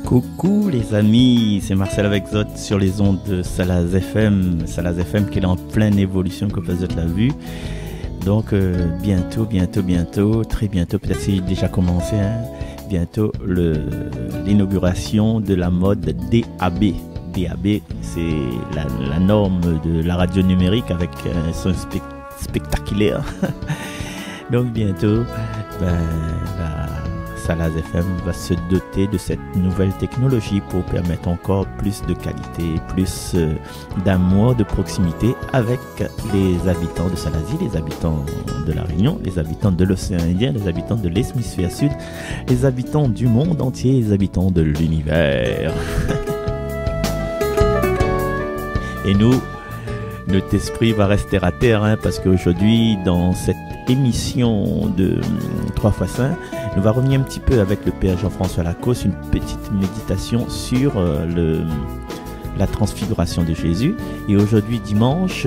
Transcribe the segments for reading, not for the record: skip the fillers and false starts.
Coucou les amis, c'est Marcel avec Zot sur les ondes de Salaz FM. Salaz FM qui est en pleine évolution comme vous l'a vu. Donc bientôt, très bientôt, peut-être c'est déjà commencé, hein, bientôt l'inauguration de la mode DAB. DAB, c'est la norme de la radio numérique avec un son spectaculaire. Donc bientôt, la Salaz FM va se doter de cette nouvelle technologie pour permettre encore plus de qualité, plus d'amour, de proximité avec les habitants de Salazie, les habitants de La Réunion, les habitants de l'océan Indien, les habitants de l'hémisphère sud, les habitants du monde entier, les habitants de l'univers. Et nous, notre esprit va rester à terre, hein, parce qu'aujourd'hui, dans cette émission de 3x5, nous va revenir un petit peu avec le Père Jean-François Lacoste, une petite méditation sur la transfiguration de Jésus. Et aujourd'hui, dimanche,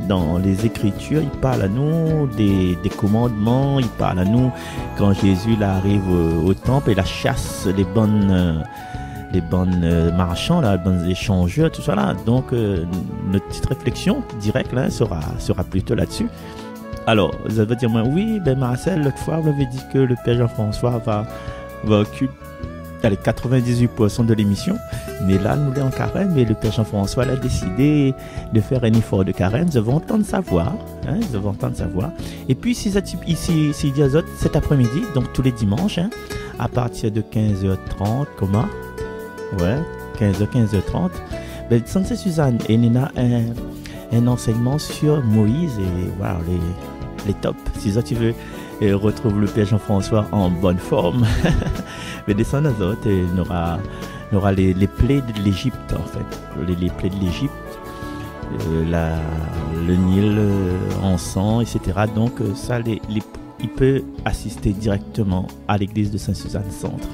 dans les Écritures, il parle à nous des commandements, il parle à nous quand Jésus là, arrive au temple et la chasse les bonnes marchands, là, les bonnes échangeurs, tout ça là. Donc, notre petite réflexion directe là, sera plutôt là-dessus. Alors, vous allez dire, oui, Marcel, l'autre fois, vous avez dit que le Père Jean-François va occuper 98% de l'émission. Mais là, nous sommes en carême et le Père Jean-François a décidé de faire un effort de carême. Vous allez entendre sa voix. Et puis, ici, cet après-midi, donc tous les dimanches, hein, à partir de 15h30, comment? Ouais, 15h30. Sensei Suzanne et Nina un enseignement sur Moïse et voilà, les tops. Si ça tu veux retrouver le Père Jean-François en bonne forme, mais descend à autres et on aura les plaies de l'Égypte en fait, les plaies de l'Égypte, le Nil en sang, etc. Donc ça, il peut assister directement à l'église de Saint-Suzanne Centre.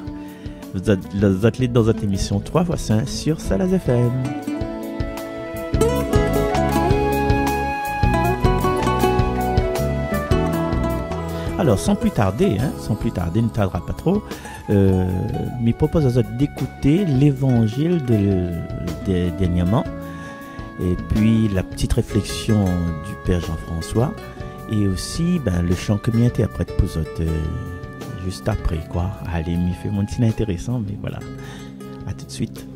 Vous êtes dans cette émission 3x5 sur Salaz FM. Alors, sans plus tarder, ne tardera pas trop, je propose à vous d'écouter l'évangile de dernièrement, et puis la petite réflexion du Père Jean-François, et aussi le chant que m'y interprète pour vous juste après, quoi. Allez, m'y fait mon petit intéressant, mais voilà. À tout de suite.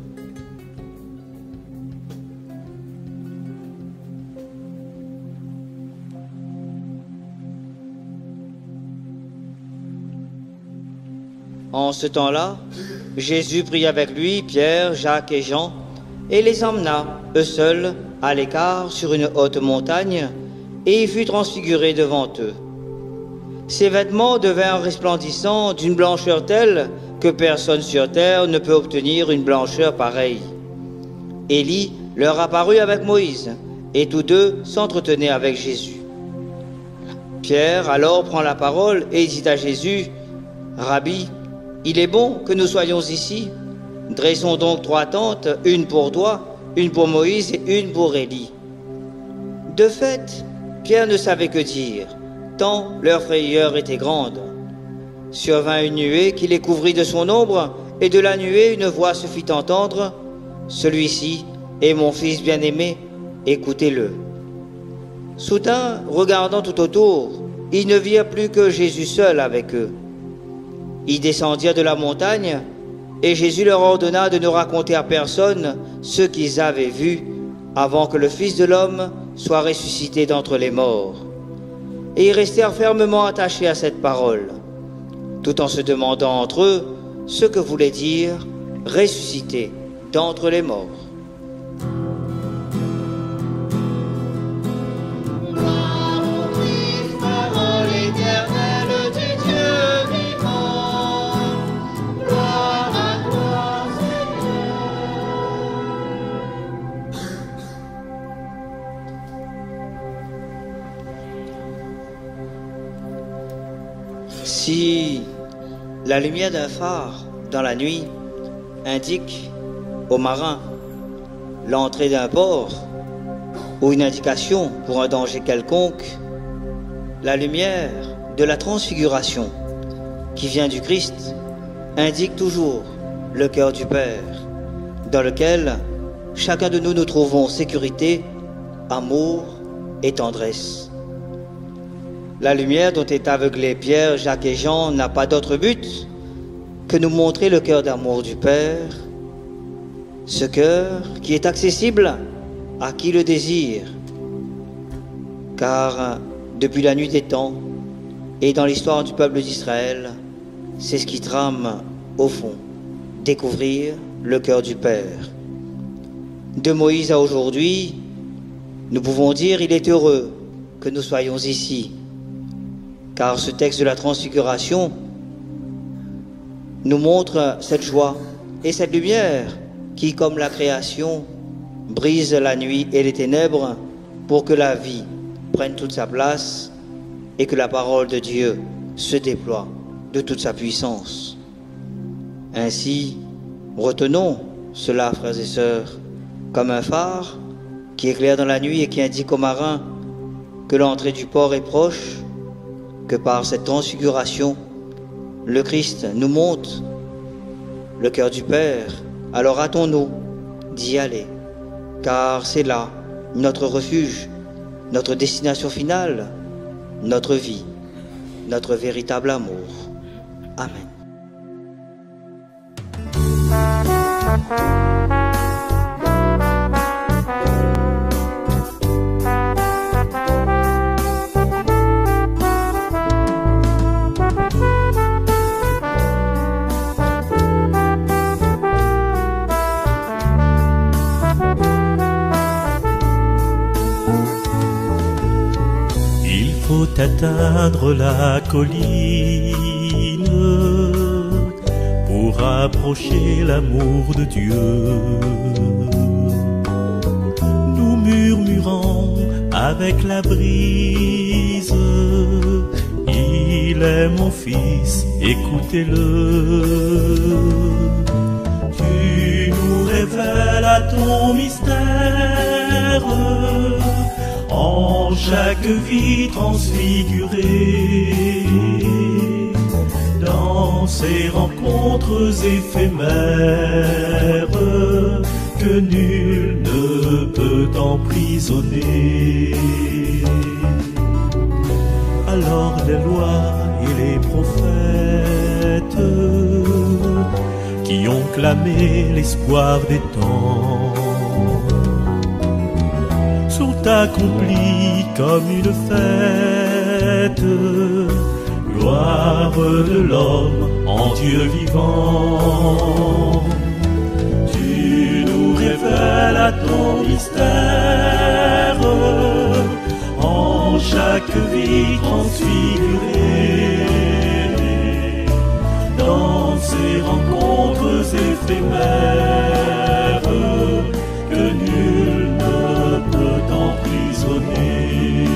En ce temps-là, Jésus prit avec lui Pierre, Jacques et Jean, et les emmena, eux seuls, à l'écart sur une haute montagne, et il fut transfiguré devant eux. Ses vêtements devinrent resplendissants d'une blancheur telle que personne sur terre ne peut obtenir une blancheur pareille. Élie leur apparut avec Moïse, et tous deux s'entretenaient avec Jésus. Pierre alors prend la parole et dit à Jésus, « Rabbi, il est bon que nous soyons ici. Dressons donc 3 tentes, une pour toi, une pour Moïse et une pour Élie. » De fait, Pierre ne savait que dire, tant leur frayeur était grande. Survint une nuée qui les couvrit de son ombre, et de la nuée une voix se fit entendre, « Celui-ci est mon fils bien-aimé, écoutez-le. » Soudain, regardant tout autour, ils ne virent plus que Jésus seul avec eux. Ils descendirent de la montagne, et Jésus leur ordonna de ne raconter à personne ce qu'ils avaient vu avant que le Fils de l'homme soit ressuscité d'entre les morts. Et ils restèrent fermement attachés à cette parole, tout en se demandant entre eux ce que voulait dire « ressuscité d'entre les morts ». Si la lumière d'un phare dans la nuit indique aux marins l'entrée d'un port ou une indication pour un danger quelconque, la lumière de la transfiguration qui vient du Christ indique toujours le cœur du Père, dans lequel chacun de nous trouvons sécurité, amour et tendresse. La lumière dont est aveuglé Pierre, Jacques et Jean n'a pas d'autre but que nous montrer le cœur d'amour du Père, ce cœur qui est accessible à qui le désire, car depuis la nuit des temps et dans l'histoire du peuple d'Israël, c'est ce qui trame au fond, découvrir le cœur du Père. De Moïse à aujourd'hui, nous pouvons dire il est heureux que nous soyons ici, car ce texte de la Transfiguration nous montre cette joie et cette lumière qui, comme la création, brise la nuit et les ténèbres pour que la vie prenne toute sa place et que la parole de Dieu se déploie de toute sa puissance. Ainsi, retenons cela, frères et sœurs, comme un phare qui éclaire dans la nuit et qui indique aux marins que l'entrée du port est proche, que par cette transfiguration, le Christ nous montre le cœur du Père. Alors hâtons-nous d'y aller, car c'est là notre refuge, notre destination finale, notre vie, notre véritable amour. Amen. Atteindre la colline pour approcher l'amour de Dieu. Nous murmurons avec la brise, il est mon fils, écoutez-le. Tu nous révèles à ton mystère en chaque vie transfigurée, dans ces rencontres éphémères que nul ne peut emprisonner. Alors les lois et les prophètes qui ont clamé l'espoir des temps sont accomplis comme une fête, gloire de l'homme en Dieu vivant. Tu nous révèles à ton mystère en chaque vie transfigurée, dans ces rencontres éphémères que nul emprisonné.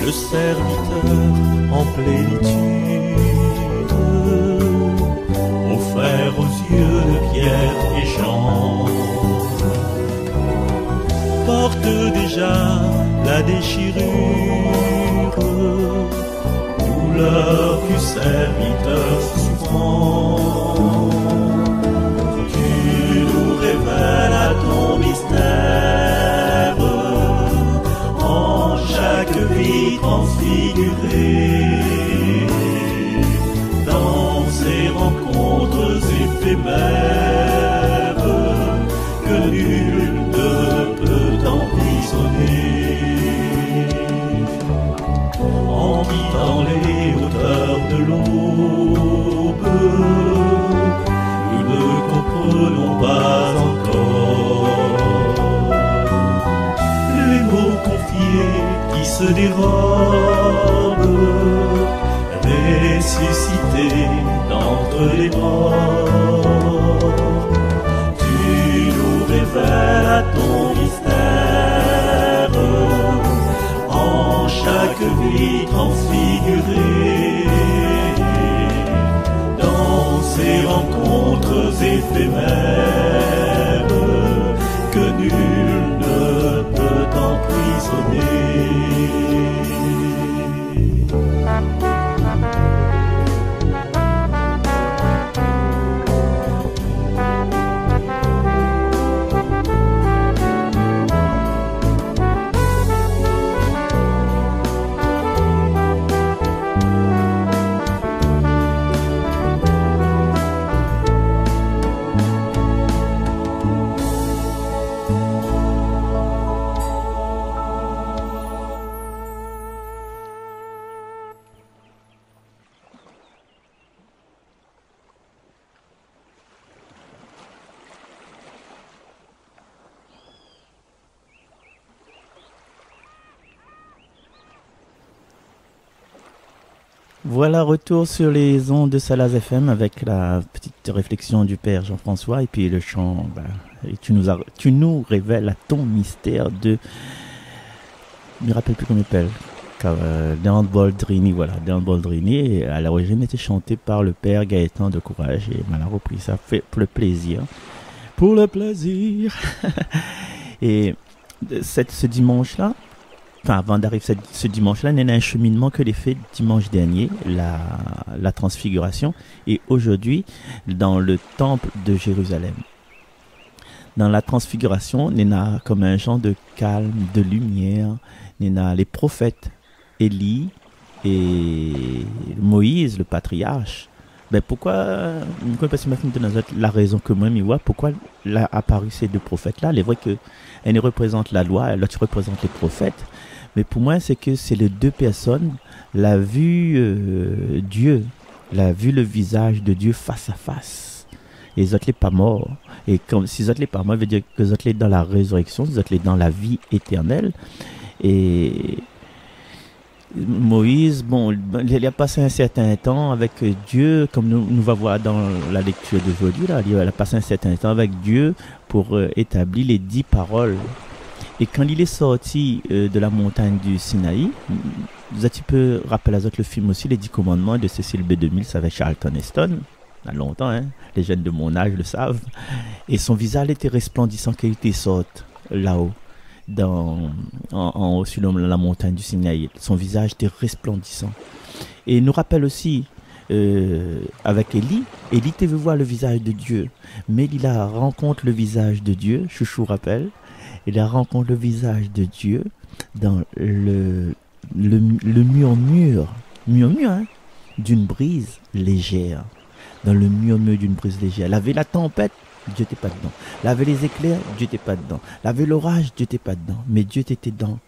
Le serviteur en plénitude, offert aux yeux de Pierre et Jean, porte déjà la déchirure, douleur du serviteur souffrant. Tu nous révèles à ton mystère en chaque vie transfigurée, dans ces rencontres éphémères que nul ne peut emprisonner. En quittant les hauteurs de l'aube, nous ne comprenons pas encore les mots confiés qui se dérobent, ressuscités d'entre les morts. Tu nous révèles à ton mystère en chaque vie transfigurée, dans ces rencontres éphémères que nul ne peut emprisonner. Voilà, retour sur les ondes de Salaz FM avec la petite réflexion du père Jean-François et puis le chant. Et tu nous révèles à ton mystère de. Je ne me rappelle plus comment il s'appelle. Dean Boldrini, voilà. Dean Boldrini, à l'origine, était chanté par le père Gaëtan de Courage et on a repris ça fait pour le plaisir. Pour le plaisir. Et ce dimanche-là, enfin avant d'arriver ce dimanche-là, il y a un cheminement que les fait dimanche dernier, la transfiguration, et aujourd'hui dans le temple de Jérusalem. Dans la transfiguration, il y a comme un genre de calme, de lumière, il y a les prophètes, Élie et Moïse, le patriarche. Ben pourquoi, la raison que moi, je vois, pourquoi là apparu ces deux prophètes-là, il est vrai qu'elle représente la loi, l'autre représente les prophètes, mais pour moi, c'est que c'est les deux personnes, la vue Dieu, la vue le visage de Dieu face à face. Et les autres, pas morts. Et comme si les autres, pas morts, veut dire que les autres, dans la résurrection, les autres, dans la vie éternelle. Et Moïse, bon, il a passé un certain temps avec Dieu, comme nous va voir dans la lecture d'aujourd'hui, là, il a passé un certain temps avec Dieu pour établir les 10 paroles. Et quand il est sorti de la montagne du Sinaï, vous avez un petit peu rappelé à le film aussi, Les 10 commandements de Cécile B2000, ça avec Charlton Heston, il y a longtemps, hein, les jeunes de mon âge le savent. Et son visage était resplendissant quand il était sorti là-haut. En haut sur la montagne du Sinaï, son visage était resplendissant. Et il nous rappelle aussi avec Élie te veut voir le visage de Dieu, mais il a rencontre le visage de Dieu, Chouchou rappelle, il a rencontre le visage de Dieu dans le murmure hein, d'une brise légère, dans le murmure d'une brise légère. Il avait la tempête, Dieu n'était pas dedans. Il avait les éclairs, Dieu n'était pas dedans. Il avait l'orage, Dieu n'était pas dedans. Mais Dieu était dans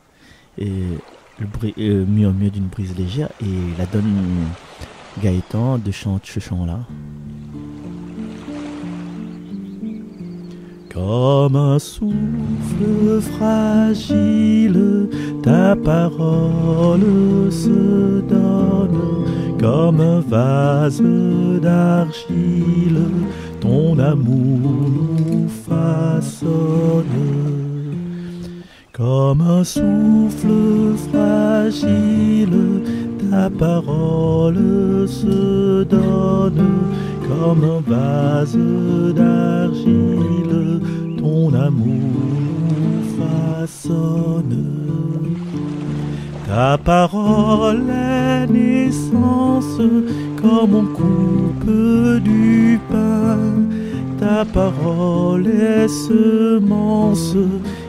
le murmure d'une brise légère. Et la donne Gaëtan de chanter ce chant-là. Comme un souffle fragile, ta parole se donne. Comme un vase d'argile, ton amour nous façonne. Comme un souffle fragile, ta parole se donne. Comme un vase d'argile, ton amour nous façonne. Ta parole est naissance, comme on coupe du pain. Ta parole est semence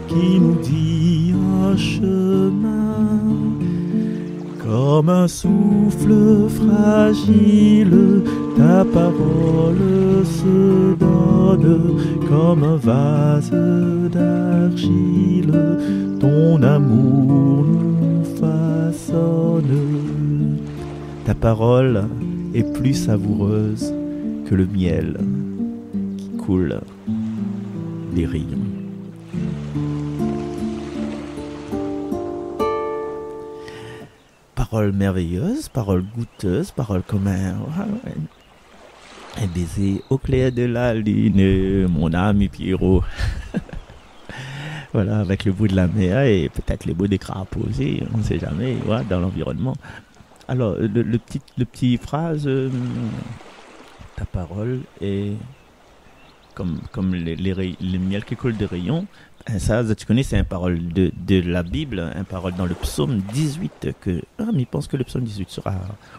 qui nous dit un chemin. Comme un souffle fragile, ta parole se donne. Comme un vase d'argile, ton amour nous façonne. Ta parole est plus savoureuse que le miel qui coule des rayons. Parole merveilleuse, parole goûteuse, parole comme un baiser au clair de la lune, mon ami Pierrot. Voilà, avec le bout de la mer et peut-être le bout des crapauds aussi, on ne sait jamais, voilà, dans l'environnement. Alors, le petit phrase, ta parole est comme les miel qui coule des rayons. Ça, tu connais, c'est une parole de la Bible, une parole dans le psaume 18, mais je pense que le psaume 18 sera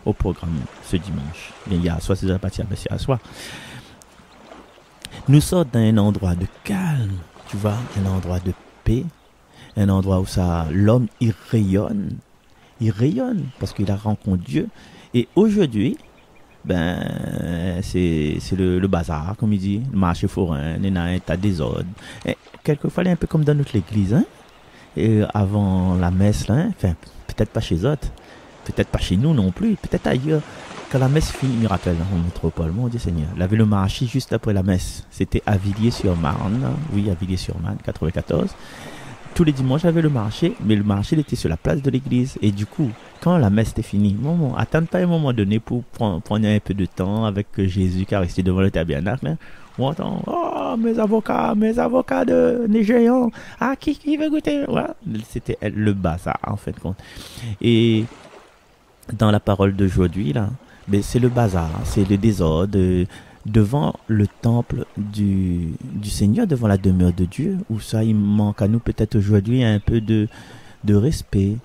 au programme ce dimanche. Il y a soit c'est déjà parti à soi. Nous sommes dans un endroit de calme, tu vois, un endroit de paix, un endroit où l'homme, il rayonne parce qu'il a rencontré Dieu. Et aujourd'hui, c'est le bazar, comme il dit, le marché forain, il y a un tas de désordre. Et quelquefois, il est un peu comme dans notre église, hein? Et avant la messe, là, hein? Enfin, peut-être pas chez autres, peut-être pas chez nous non plus, peut-être ailleurs. Quand la messe finit, je me rappelle, en métropole, mon Dieu Seigneur, il y avait le marché juste après la messe. C'était à Villiers-sur-Marne, oui, à Villiers-sur-Marne, 94. Tous les dimanches, il y avait le marché, mais le marché il était sur la place de l'église. Et du coup, quand la messe était finie, attends pas un moment donné pour prendre un peu de temps avec Jésus qui est resté devant le tabernacle. Hein. On entend, oh, mes avocats de Nigérian. Ah, qui veut goûter? Voilà. C'était le bazar, en fait, compte. Et dans la parole d'aujourd'hui, là, ben, c'est le bazar, c'est le désordre devant le temple du Seigneur, devant la demeure de Dieu, où ça, il manque à nous peut-être aujourd'hui un peu de respect,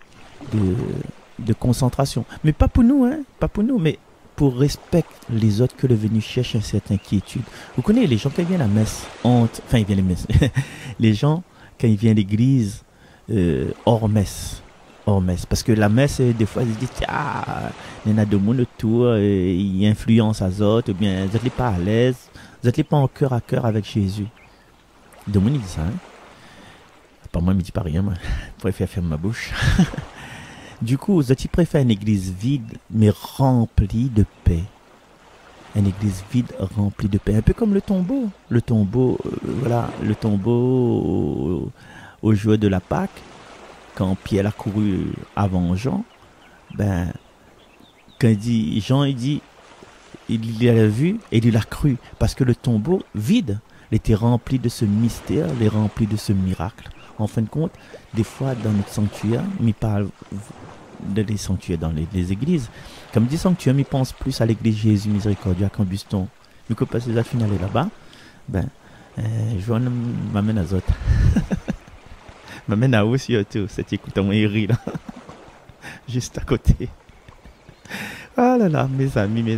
de concentration. Mais pas pour nous, hein, pas pour nous, mais pour respecter les autres que le venu cherche une certaine quiétude. Vous connaissez les gens quand ils viennent à la messe, enfin ils viennent à la messe, les gens quand ils viennent à l'église hors messe, parce que la messe des fois ils se disent il y en a de monde autour, il influence à autres, ou bien vous n'êtes pas à l'aise, vous n'êtes pas en cœur à cœur avec Jésus. De monde il dit ça, hein? Pas moi, il me dit pas rien, moi. Je préfère fermer ma bouche. Du coup, je préfère une église vide, mais remplie de paix. Une église vide, remplie de paix. Un peu comme le tombeau. Le tombeau, le tombeau au jour de la Pâque, quand Pierre a couru avant Jean, ben, quand Jean dit, il l'a vu et il l'a cru. Parce que le tombeau vide, il était rempli de ce mystère, il est rempli de ce miracle. En fin de compte, des fois dans notre sanctuaire, il parle des sanctuaires dans les églises. Comme dit sanctuaire, il pense plus à l'église Jésus Miséricordia qu'en Buston. Mais quand passer la finale là-bas, ben, je m'amène à Zot. M'amène à aussi tout, c'est écoutant et rit là. Juste à côté. Ah là là, mes amis.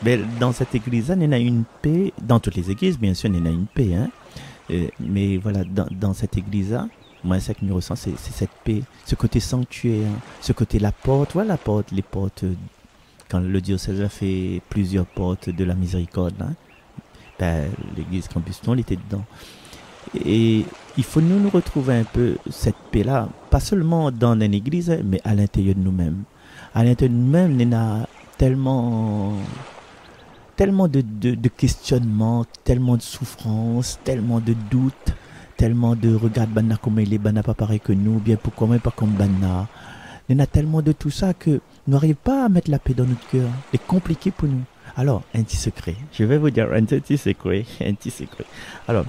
Ben, dans cette église-là, il y en a une paix. Dans toutes les églises, bien sûr, il y en a une paix, hein. Mais voilà, dans cette église-là, moi, ce que je ressens, c'est cette paix, ce côté sanctuaire, ce côté la porte. Voilà la porte, les portes, quand le diocèse a fait plusieurs portes de la miséricorde, hein, ben, l'église Campuston, il était dedans. Et il faut nous retrouver un peu cette paix-là, pas seulement dans une église, mais à l'intérieur de nous-mêmes. À l'intérieur de nous-mêmes, il y en a tellement de questionnements, tellement de souffrances, tellement de doutes, tellement de regarde Banna comme il est, Banna pas pareil que nous, bien pourquoi même pas comme Banna. Il y en a tellement de tout ça que nous n'arrivons pas à mettre la paix dans notre cœur. C'est compliqué pour nous. Alors, un petit secret. Je vais vous dire un petit secret. Alors,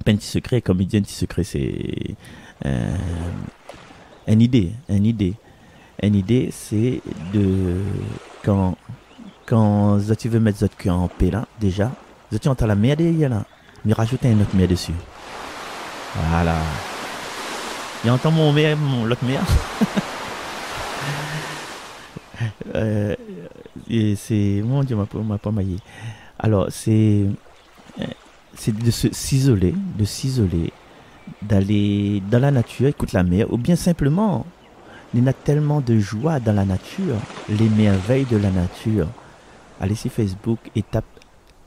un petit secret, comme il dit, un petit secret, c'est une idée. Une idée, c'est de quand tu veux mettre votre cœur en paix là, déjà, tu entends la mer derrière là, mais rajoutez une autre mer dessus. Voilà. Il entend l'autre mer. Et c'est, mon Dieu, m'a pas maillé. Alors, c'est de s'isoler, d'aller dans la nature, écoute la mer, ou bien simplement, il y en a tellement de joie dans la nature, les merveilles de la nature. Allez sur Facebook et tape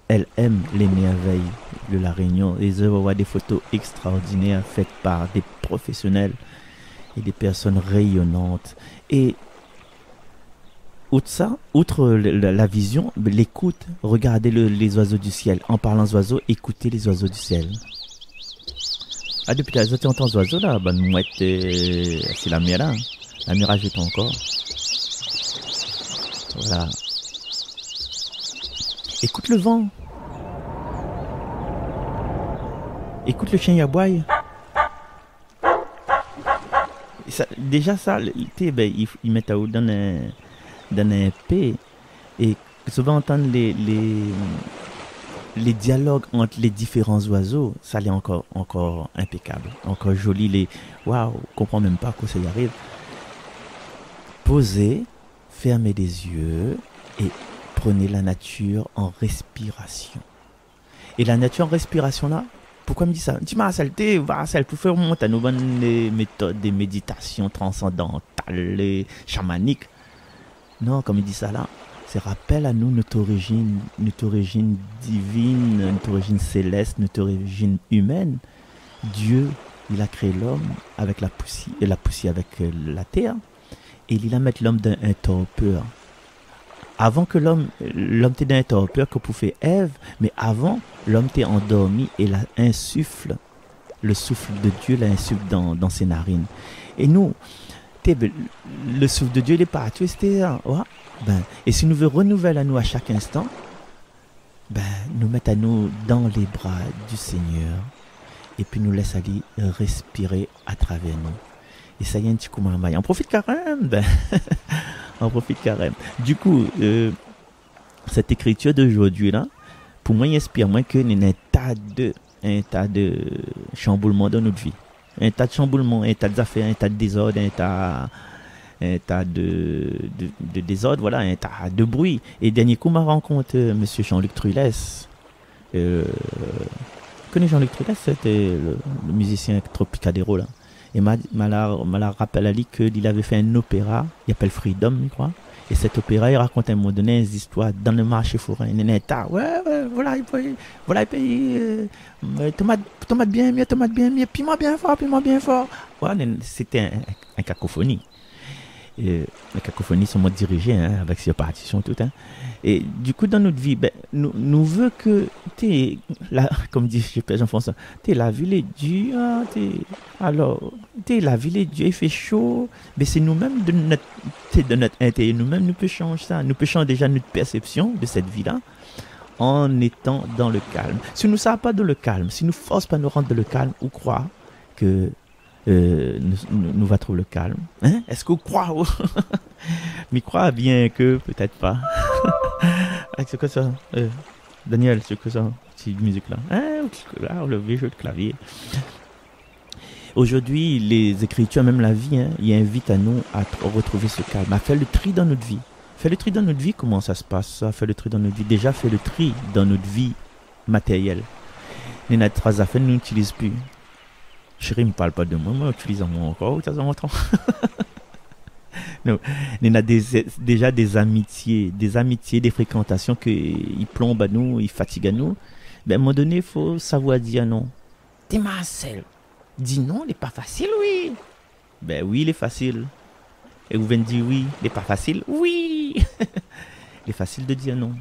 LM les merveilles de la Réunion et vous allez voir des photos extraordinaires faites par des professionnels et des personnes rayonnantes. Et outre la vision, l'écoute, regardez les oiseaux du ciel. En parlant des oiseaux, écoutez les oiseaux du ciel. Ah, depuis là, tu entends les oiseaux là, bonne mouette, c'est la mer là. La mirage est encore. Voilà. Écoute le vent. Écoute le chien yaboy. Déjà ça, ben, ils mettent à haut dans un P. Et souvent entendre les dialogues entre les différents oiseaux, ça l'est encore impeccable. Encore joli. Waouh, on comprend même pas quoi ça y arrive. Posez, fermez les yeux et prenez la nature en respiration. Et la nature en respiration là, pourquoi me dit ça? Tu m'as salté, elle peut faire monter à nos bonnes méthodes de méditation transcendantale et chamanique. Non, comme il dit ça là, c'est rappel à nous notre origine divine, notre origine céleste, notre origine humaine. Dieu, il a créé l'homme avec la poussière avec la terre, et il a mis l'homme dans un torpeur. Avant que l'homme était dans un torpeur que pouvait Ève, mais avant, l'homme était endormi et il insuffle, le souffle de Dieu l'insuffle dans ses narines. Et nous, le souffle de Dieu, il est partout. Ouais. Ben, et si nous veut renouveler à nous à chaque instant, ben, nous mettre à nous dans les bras du Seigneur et puis nous laisse aller respirer à travers nous. Et ça y est, un petit coup marmaille. On profite carrément. Ben, on profite carrément. Du coup, cette écriture d'aujourd'hui là, pour moi, il inspire moins que un tas de chamboulements dans notre vie. Un tas de chamboulements, un tas d'affaires, un tas de désordre, un tas de désordre, voilà, un tas de bruit. Et dernier coup, m'a rencontré monsieur Jean-Luc Trulès. Connais Jean-Luc Trulès, c'était le musicien Tropicadéro là. Et m'a rappelé à lui qu'il avait fait un opéra, il appelle Freedom, je crois. Et cet opéra, il raconte à un moment donné des histoires dans le marché forain. Il est voilà, il paye, tomate bien mieux, piment bien fort. Voilà, c'était un cacophonie. La cacophonie, c'est moi dirigé, hein, avec ses partitions, tout. Hein. Et du coup, dans notre vie, ben, nous veut que, comme dit Jean-François, la ville est dure, la ville est dure, il fait chaud, mais c'est nous-mêmes, de notre intérieur, nous-mêmes, nous pouvons changer ça. Nous pouvons changer déjà notre perception de cette vie-là en étant dans le calme. Si nous ne sommes pas dans le calme, si nous ne forçons pas nous rendre dans le calme, on croit que nous va trouver le calme. Hein? Est-ce qu'on croit? Mais crois bien que peut-être pas. C'est quoi ça? Daniel, c'est quoi ça? Cette musique-là? Hein? Le vieux jeu de clavier. Aujourd'hui, les Écritures, même la vie, hein, ils invitent à nous à retrouver ce calme, à faire le tri dans notre vie. Faire le tri dans notre vie, comment ça se passe? Ça, faire le tri dans notre vie. Déjà, faire le tri dans notre vie matérielle. Les trois affaires, nous n'utilisons plus. Chérie, ne me parle pas de moi, moi, j'utilise moi encore, de temps en temps. Non, il y a déjà des amitiés, des fréquentations qui plombent à nous, ils fatiguent à nous. Ben, à un moment donné, il faut savoir dire non. T'es Marcel. Dis non, il n'est pas facile, oui. Ben oui, il est facile. Et vous venez de dire oui, il n'est pas facile, oui. Il est facile de dire non.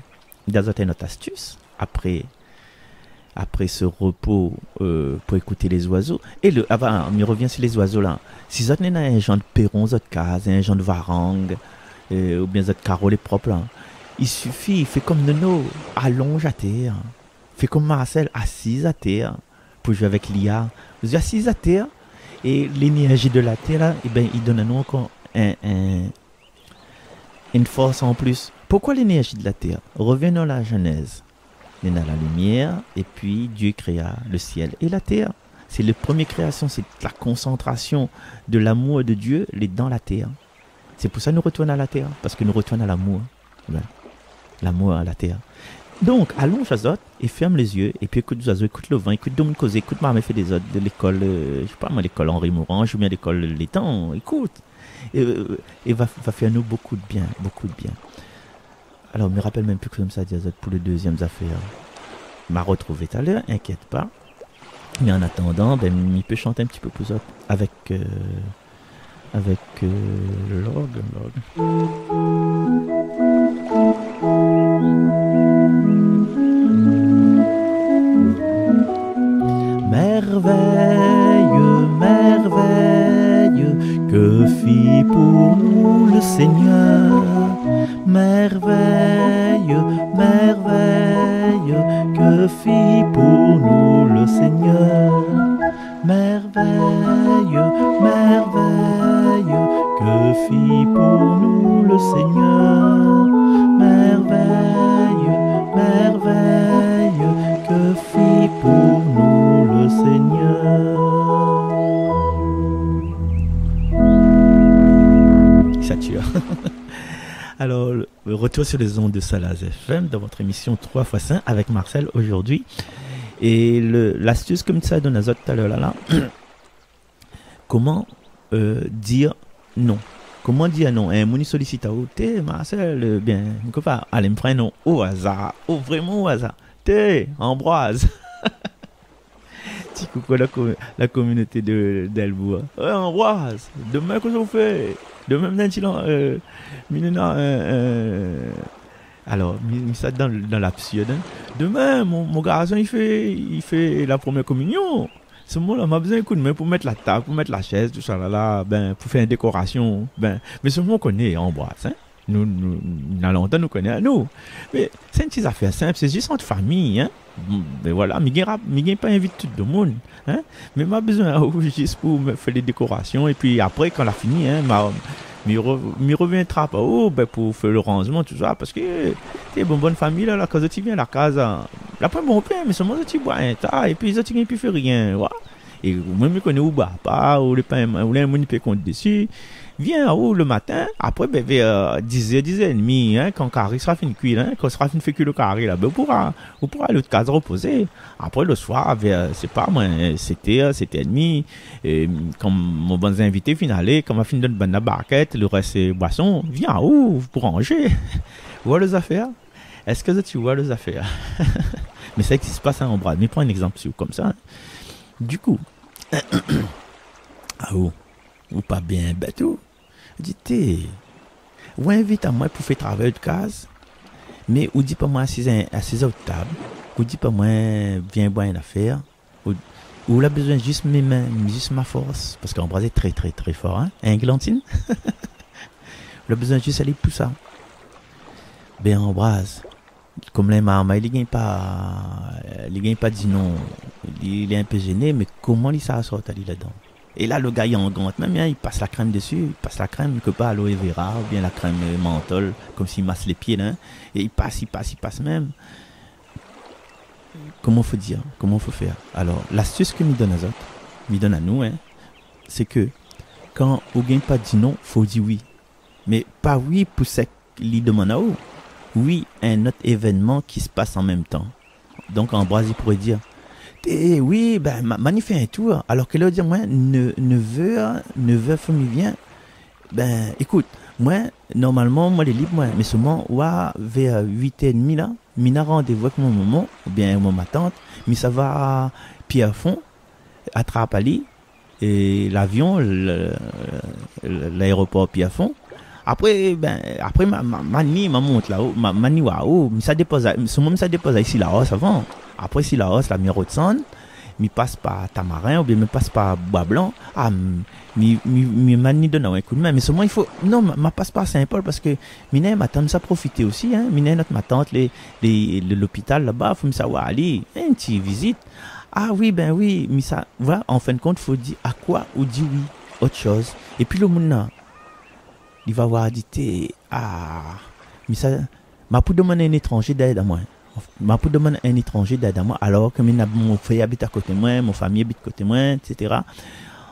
D'ailleurs, tu as notre astuce. Après ce repos pour écouter les oiseaux. Et on revient sur les oiseaux là. Si vous avez un genre de perron, un case, un genre de varangue, ou bien un carreau les propres là, il suffit, fait comme Nono, allonge à terre. Fait comme Marcel, assise à terre, pour jouer avec l'IA. Vous êtes assise à terre, et l'énergie de la terre là, eh ben, il donne à nous encore une force en plus. Pourquoi l'énergie de la terre? Revenons à la Genèse. Il y a la lumière, et puis Dieu créa le ciel et la terre. C'est la première création, c'est la concentration de l'amour de Dieu dans la terre. C'est pour ça que nous retournons à la terre, parce que nous retournons à l'amour. Ouais. L'amour à la terre. Donc, allons chez autres et ferme les yeux, et puis écoute les oiseaux, écoute le vent, écoute Dominique causer, écoute Maman fait des autres de l'école, je sais pas moi, l'école Henri Morange, ou bien l'école Létang, écoute. Et va faire nous beaucoup de bien, beaucoup de bien. Alors, je me rappelle même plus comme ça, Diazot, pour le deuxième affaire. M'a retrouvé tout à l'heure, inquiète pas. Mais en attendant, ben, il peut chanter un petit peu plus avec l'orgue. Merveille, merveille, que fit pour nous le Seigneur. Merveille, merveille, que fit pour nous le Seigneur. Merveille, merveille, que fit pour nous le Seigneur. Merveille, merveille, que fit pour nous le Seigneur. Ça tue. Alors, le retour sur les ondes de Salaz FM dans votre émission 3x5 avec Marcel aujourd'hui. Et l'astuce comme ça donne à tout à l'heure là. Comment dire non? Comment dire non? Un moni sollicite à t'es Marcel, bien, pourquoi pas aller me prendre non au hasard, vraiment au hasard. T'es Ambroise. Petit coucou la communauté d'Elbourg. Ouais, Ambroise, demain qu'est-ce qu'on fait? Demain, alors, mis ça dans l'absurde. Demain, mon garçon, il fait la première communion. ce moment-là, m'a besoin d'un coup de main pour mettre la table, pour mettre la chaise, tout ça là, ben, pour faire une décoration, ben, mais ce moment on connaît Ambroise, hein. Nous longtemps nous connaît nous. Mais c'est une petite affaire simple, c'est juste entre famille, hein. Mais voilà, mais pas invité tout le monde, hein. Mais m'a besoin juste pour me faire des décorations et puis après quand on a fini, hein, m'y reviendra pas ben pour faire le rangement tout ça parce que c'est une bonne famille là quand tu viens à la casa. La première bon père mais seulement tu bois un tas et puis tu n'as plus fait rien, voilà. Et moi je connais ou pas ou le pain ou les monde peut compte dessus. Viens le matin, après ben vers 10h, 10h30, hein, quand carré sera fini cuire, hein, quand sera fini fait cuire le carré là, ben on pourra aller au case reposer. Après le soir vers c'est pas moi, c'était 7h30 et comme mon bon invité finalé, comme a fini de bonne barquette, le reste c'est boisson, viens pour ranger. Vois les affaires. Est-ce que tu vois les affaires? Mais ça n'existe pas ça en bras. Mais prends un exemple comme ça. Hein. Du coup, ou pas bien bateau. Dit ou invite à moi pour faire travail de case, mais ou dit pas moi à 6 heures de table, ou dit pas moi viens boire une affaire, ou là besoin juste mes mains, juste ma force, parce qu'en bras est très très très fort, hein, Glantine. Le besoin juste aller pour ça. Ben embrase. Comme les mamans, il gagne pas dit non, il est un peu gêné, mais comment il sort aller là-dedans? Et là, le gars, il engante. Même, il passe la crème dessus. Il passe la crème, que pas aloe vera, ou bien la crème menthol, comme s'il masse les pieds, là. Et il passe même. Comment faut dire? Comment faut faire? Alors, l'astuce que me donne aux autres, me donne à nous, hein, c'est que, quand on gagne pas dit non, faut dire oui. Mais pas oui pour ce qu'il demande à vous. Oui, un autre événement qui se passe en même temps. Donc, en bras, il pourrait dire, oui, ben, magnifique un tour. Alors que là, dire, moi, neveu, famille vient. Ben, écoute, moi, normalement, moi, les libres, moi, mais seulement, vers 8h30, là, mina rendez-vous avec mon maman, ou bien ma tante, mais ça va pied à fond, attrape Ali, et l'avion, l'aéroport pied à fond. Après, mani, ma monte là-haut, mani, waouh, mais ça dépose ici, là-haut, avant. Après, si la hausse, la mire de sonne, mi passe par Tamarin ou bien mi passe par Bois Blanc. Mi donne un coup de main. Mais seulement il faut, non, ma passe par Saint-Paul parce que mina ma tante ça profiter aussi, hein. Mina notre ma tante l'hôpital là-bas, faut me savoir aller, une petite visite. Ah oui, ben oui, mais ça, voilà, en fin de compte, faut dire à quoi ou dire oui, autre chose. Et puis le monde il va avoir dit, mais ça, m'a pour demander un étranger d'aide à moi. M'a pour demander un étranger d'aide à moi alors que mon frère habite à côté de moi, mon famille habite à côté de moi, etc.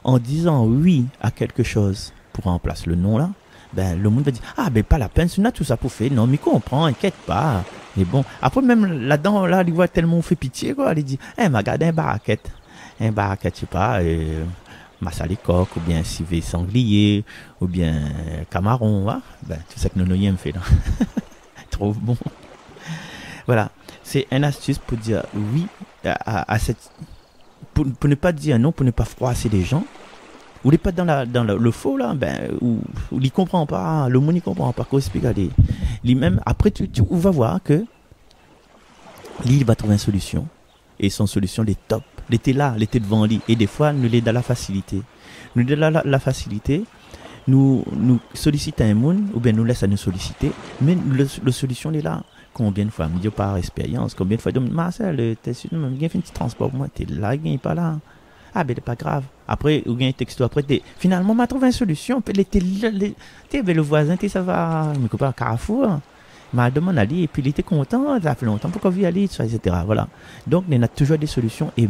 En disant oui à quelque chose pour remplacer le non là, ben le monde va dire ben pas la peine, c'est tout ça pour faire. Non, mais comprends, inquiète pas. Mais bon, après même là-dedans là, il voit tellement fait pitié quoi, il dit m'a gardé un baraquette, je sais pas, massalicoque ou bien civet sanglier ou bien camaron, hein? Ben tout ça que nous aime fait là. Trop bon. Voilà, c'est une astuce pour dire oui à cette... Pour ne pas dire non, pour ne pas froisser les gens. Ou les pas dans le faux, là, ben, ou il ne comprend pas, le monde ne comprend pas, qu'on explique à lui-même. Après, tu vas voir que lui, il va trouver une solution. Et son solution, elle est top. Elle était là, elle était devant lui. Et des fois, nous l'aide dans la facilité. Nous l'aide dans la facilité. Nous sollicitons un monde, ou bien nous laisse à nous solliciter. Mais la solution, elle est là. Combien de fois, me dire par expérience, combien de fois, Marcel, t'es sûr, il y a fait un petit transport pour moi, t'es là, il n'est pas là. Ah, ben, c'est pas grave. Après, ou bien un texto, après, finalement, m'a trouvé une solution. T'es le voisin, ça va, mes copains à Carrefour, m'a demandé à lui, et puis il était content, ça fait longtemps, pourquoi vous y allez, etc. Voilà. Donc, il y a toujours des solutions, et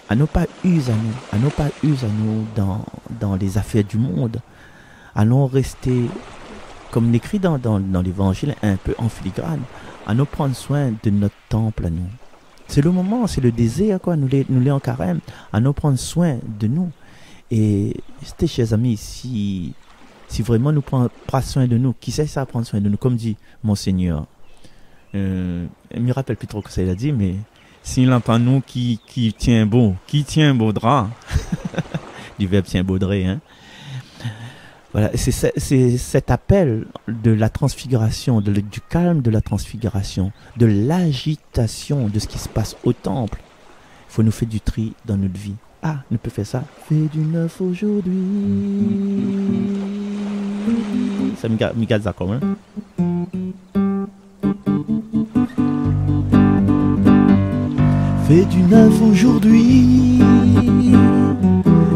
à ne pas user à nous, dans les affaires du monde, à non rester, comme l'écrit dans l'évangile, un peu en filigrane, à nous prendre soin de notre temple à nous. C'est le moment, c'est le désir, quoi, nous les en carême, à nous prendre soin de nous. Et, chers amis, si vraiment nous prenons pas soin de nous, qui sait ça prendre soin de nous, comme dit Monseigneur, je ne me rappelle plus trop ce qu'il a dit, mais s'il n'a pas nous qui tient beau drap, du verbe tient baudré, hein. Voilà, c'est cet appel de la transfiguration, du calme de la transfiguration, de l'agitation de ce qui se passe au temple. Il faut nous faire du tri dans notre vie. Ah, on peut faire ça. Fais du neuf aujourd'hui. Ça me garde ça comme, hein? Fais du neuf aujourd'hui.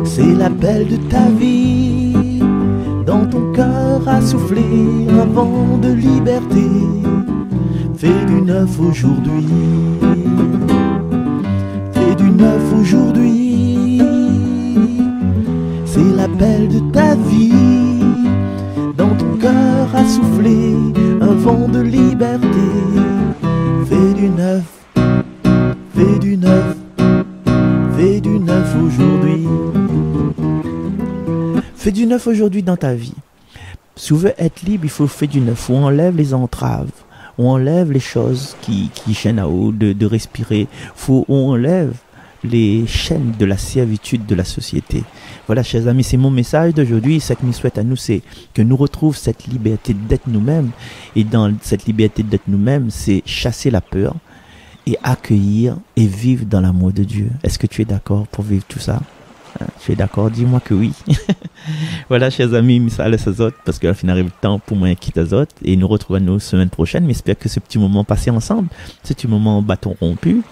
C'est l'appel de ta vie. Dans ton cœur a soufflé un vent de liberté. Fais du neuf aujourd'hui. Fais du neuf aujourd'hui. C'est l'appel de ta vie. Dans ton cœur a soufflé un vent de liberté. Fais du neuf. Fais du neuf. Fais du neuf aujourd'hui. Fais du neuf aujourd'hui dans ta vie. Si tu veux être libre, il faut faire du neuf. On enlève les entraves. On enlève les choses qui chaînent à haut, de respirer. On enlève les chaînes de la servitude de la société. Voilà, chers amis, c'est mon message d'aujourd'hui. Ce que nous souhaite à nous, c'est que nous retrouvions cette liberté d'être nous-mêmes. Et dans cette liberté d'être nous-mêmes, c'est chasser la peur et accueillir et vivre dans l'amour de Dieu. Est-ce que tu es d'accord pour vivre tout ça? Tu es d'accord? Dis-moi que oui. Voilà, chers amis, misal les autres, parce que fin arrive le temps pour moi quitter les autres et nous retrouvons nous semaine prochaine. Mais j'espère que ce petit moment passé ensemble, ce petit moment bâton rompu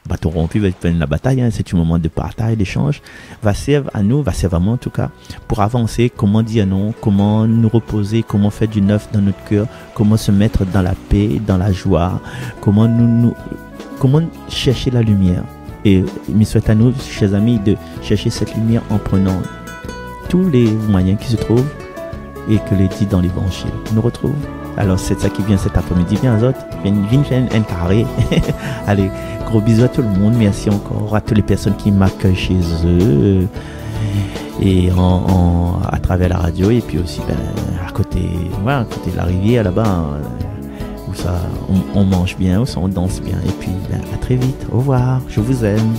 va être la bataille, hein, c'est un moment de partage, d'échange, va servir à nous, va servir à moi en tout cas, pour avancer, comment dire non, comment nous reposer, comment faire du neuf dans notre cœur, comment se mettre dans la paix, dans la joie, comment comment chercher la lumière. Et il me souhaite à nous, chers amis, de chercher cette lumière en prenant tous les moyens qui se trouvent et que les dit dans l'évangile nous retrouve. Alors c'est ça qui vient cet après-midi. Bien autres, viens un carré. Allez, gros bisous à tout le monde. Merci encore à toutes les personnes qui m'accueillent chez eux et à travers la radio et puis aussi à côté de la rivière là-bas où ça on mange bien, où ça on danse bien. Et puis à très vite. Au revoir. Je vous aime.